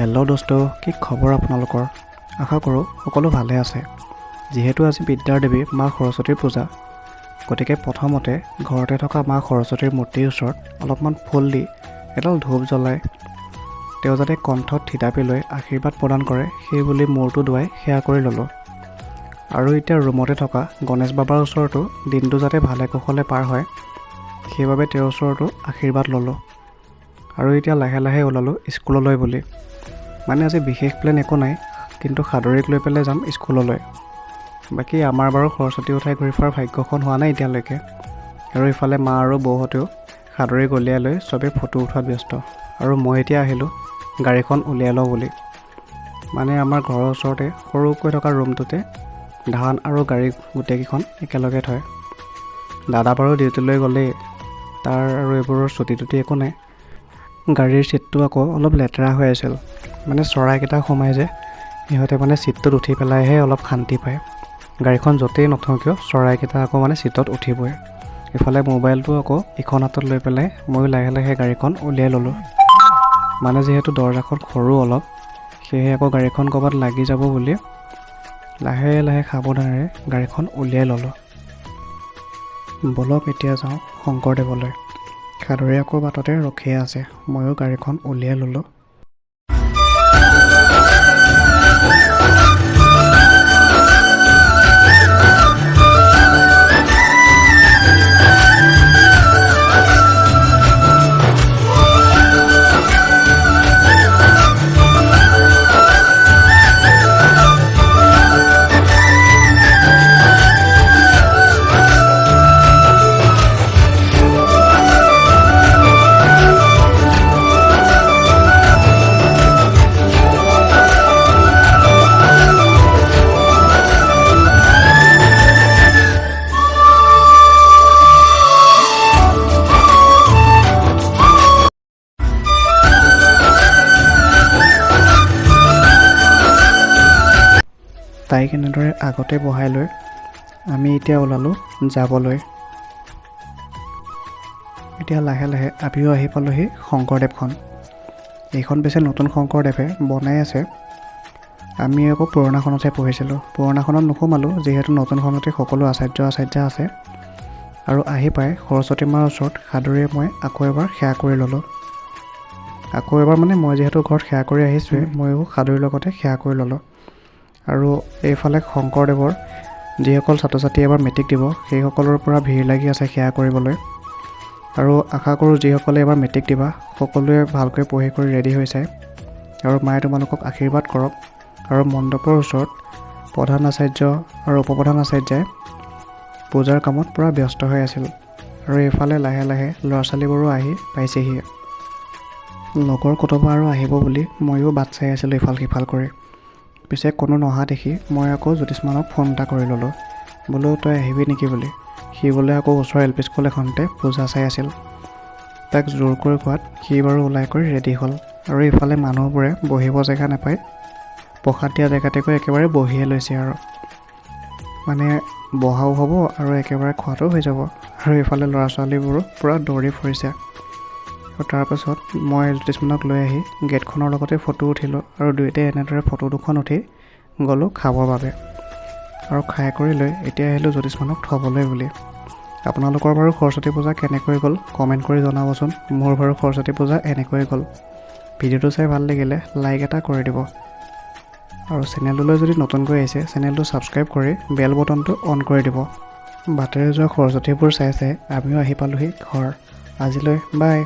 Hello' দোস্ত, কি খবৰ আপোনালোকৰ? আশা কৰোঁ সকলো ভালে আছে। যিহেতু আজি বিদ্যাৰ দেৱী মা সৰস্বতীৰ পূজা, গতিকে প্ৰথমতে ঘৰতে থকা মা সৰস্বতীৰ মূৰ্তিৰ ওচৰত অলপমান ফুল দি এডাল ধূপ জ্বলাই তেওঁ যাতে কণ্ঠত থিতাপি লৈ আশীৰ্বাদ প্ৰদান কৰে সেই বুলি মূৰটো ধুৱাই সেৱা কৰি ল'লোঁ। আৰু এতিয়া ৰুমতে থকা গণেশ বাবাৰ ওচৰতো দিনটো যাতে ভালে কুশলে পাৰ হয় সেইবাবে তেওঁৰ ওচৰতো আশীৰ্বাদ ল'লোঁ। আৰু এতিয়া লাহে লাহে ওলালোঁ স্কুললৈ বুলি। মানে আজি বিশেষ প্লেন একো নাই, কিন্তু সাদৰীক লৈ পেলাই যাম স্কুললৈ। বাকী আমাৰ বাৰু সৰস্বতী উঠাই ঘূৰি ফুৰাৰ ভাগ্যখন হোৱা নাই এতিয়ালৈকে। আৰু ইফালে মা আৰু বৌহঁতেও সাদৰীক উলিয়াই লৈ চবেই ফটো উঠোৱাত ব্যস্ত। আৰু মই এতিয়া আহিলোঁ গাড়ীখন উলিয়াই লওঁ বুলি। মানে আমাৰ ঘৰৰ ওচৰতে সৰুকৈ থকা ৰুমটোতে ধান আৰু গাড়ী গোটেইকেইখন একেলগে থয়। দাদা বাৰু ডিউটিলৈ গ'লেই, তাৰ আৰু এইবোৰৰ ছুটি টুটি একো নাই। গাড়ীৰ ছিটটো আকৌ অলপ লেতেৰা হৈ আছিল, মানে চৰাইকেইটা সোমাই যে সিহঁতে মানে ছিটটোত উঠি পেলাইহে অলপ শান্তি পায়। গাড়ীখন য'তেই নথওঁ কিয় চৰাইকেইটা আকৌ মানে ছিটত উঠিবই। ইফালে মোবাইলটো আকৌ ইখন হাতত লৈ পেলাই ময়ো লাহে লাহে গাড়ীখন উলিয়াই ল'লোঁ। মানে যিহেতু দৰজাখন সৰু অলপ, সেয়েহে আকৌ গাড়ীখন ক'ৰবাত লাগি যাব বুলি লাহে লাহে সাৱধানেৰে গাড়ীখন উলিয়াই ল'লোঁ। বলক এতিয়া যাওঁ শংকৰদেৱলৈ। সাদৰী আকৌ বাটতে ৰখিয়ে আছে, ময়ো গাড়ীখন উলিয়াই ল'লোঁ। তাইক এনেদৰে আগতে বহাই লৈ আমি এতিয়া ওলালোঁ যাবলৈ। এতিয়া লাহে লাহে আমিও আহি পালোঁহি শংকৰদেৱখন। এইখন পিছে নতুন শংকৰদেৱে বনাই আছে। আমি আকৌ পুৰণাখনতহে পঢ়িছিলোঁ। পুৰণাখনত নোসোমালোঁ যিহেতু নতুনখনতে সকলো আচাৰ্য আছে। আৰু আহি পাই সৰস্বতী মাৰ ওচৰত সাদৰীয়ে মই আকৌ এবাৰ সেৱা কৰি ল'লোঁ। আকৌ এবাৰ মানে মই যিহেতু ঘৰত সেৱা কৰি আহিছোঁৱেই, ময়ো সাদৰীৰ লগতে সেৱা কৰি ল'লোঁ। আৰু এইফালে শংকৰদেৱৰ যিসকল ছাত্ৰ ছাত্ৰী এবাৰ মেট্ৰিক দিব সেইসকলৰ পৰা ভিৰ লাগি আছে সেৱা কৰিবলৈ। আৰু আশা কৰোঁ যিসকলে এবাৰ মেট্ৰিক দিবা সকলোৱে ভালকৈ পঢ়ি কৰি ৰেডি হৈ যায়। আৰু মায়ে তোমালোকক আশীৰ্বাদ কৰক। আৰু মণ্ডপৰ ওচৰত প্ৰধান আচাৰ্য আৰু উপপ্ৰধান আচাৰ্যাই পূজাৰ কামত পূৰা ব্যস্ত হৈ আছিল। আৰু এইফালে লাহে লাহে ল'ৰা ছোৱালীবোৰো আহি পাইছেহি। লগৰ কোনোবা আৰু আহিব বুলি ময়ো বাট চাই আছিলোঁ ইফাল সিফাল কৰি। পিছে কোনো নহা দেখি মই আকৌ জ্যোতিষ্মানক ফোন এটা কৰি ল'লোঁ, বোলো তই আহিবি নেকি বুলি। সি বোলে আকৌ ওচৰৰ LP স্কুল এখনতে পূজা চাই আছিল। তাক জোৰ কৰি কোৱাত সি বাৰু ওলাই কৰি ৰেডি হ'ল। আৰু ইফালে মানুহবোৰে বহিব জেগা নাপায়, প্ৰসাদ দিয়া জেগাতে গৈ একেবাৰে বহিয়ে লৈছে। আৰু মানে বহাও হ'ব আৰু একেবাৰে খোৱাটো হৈ যাব। আৰু ইফালে ল'ৰা ছোৱালীবোৰো পূৰা দৌৰি ফুৰিছে। আৰু তাৰপাছত মই জ্যোতিষ্মানক লৈ আহি গেটখনৰ লগতে ফটো উঠিলোঁ। আৰু দুয়োটাই এনেদৰে ফটো দুখন উঠি গ'লোঁ খাবৰ বাবে। আৰু খাই কৰি লৈ এতিয়া আহিলোঁ জ্যোতিষ্মানক থ'বলৈ বুলি। আপোনালোকৰ বাৰু সৰস্বতী পূজা কেনেকৈ গ'ল কমেণ্ট কৰি জনাবচোন। মোৰ বাৰু সৰস্বতী পূজা এনেকৈয়ে গ'ল। ভিডিঅ'টো চাই ভাল লাগিলে লাইক এটা কৰি দিব। আৰু চেনেলটোলৈ যদি নতুনকৈ আহিছে চেনেলটো ছাবস্ক্ৰাইব কৰি বেল বটনটো অন কৰি দিব। বাটেৰে যোৱা সৰস্বতীবোৰ চাই চাই আমিও আহি পালোঁহি ঘৰ। আজিলৈ বাই।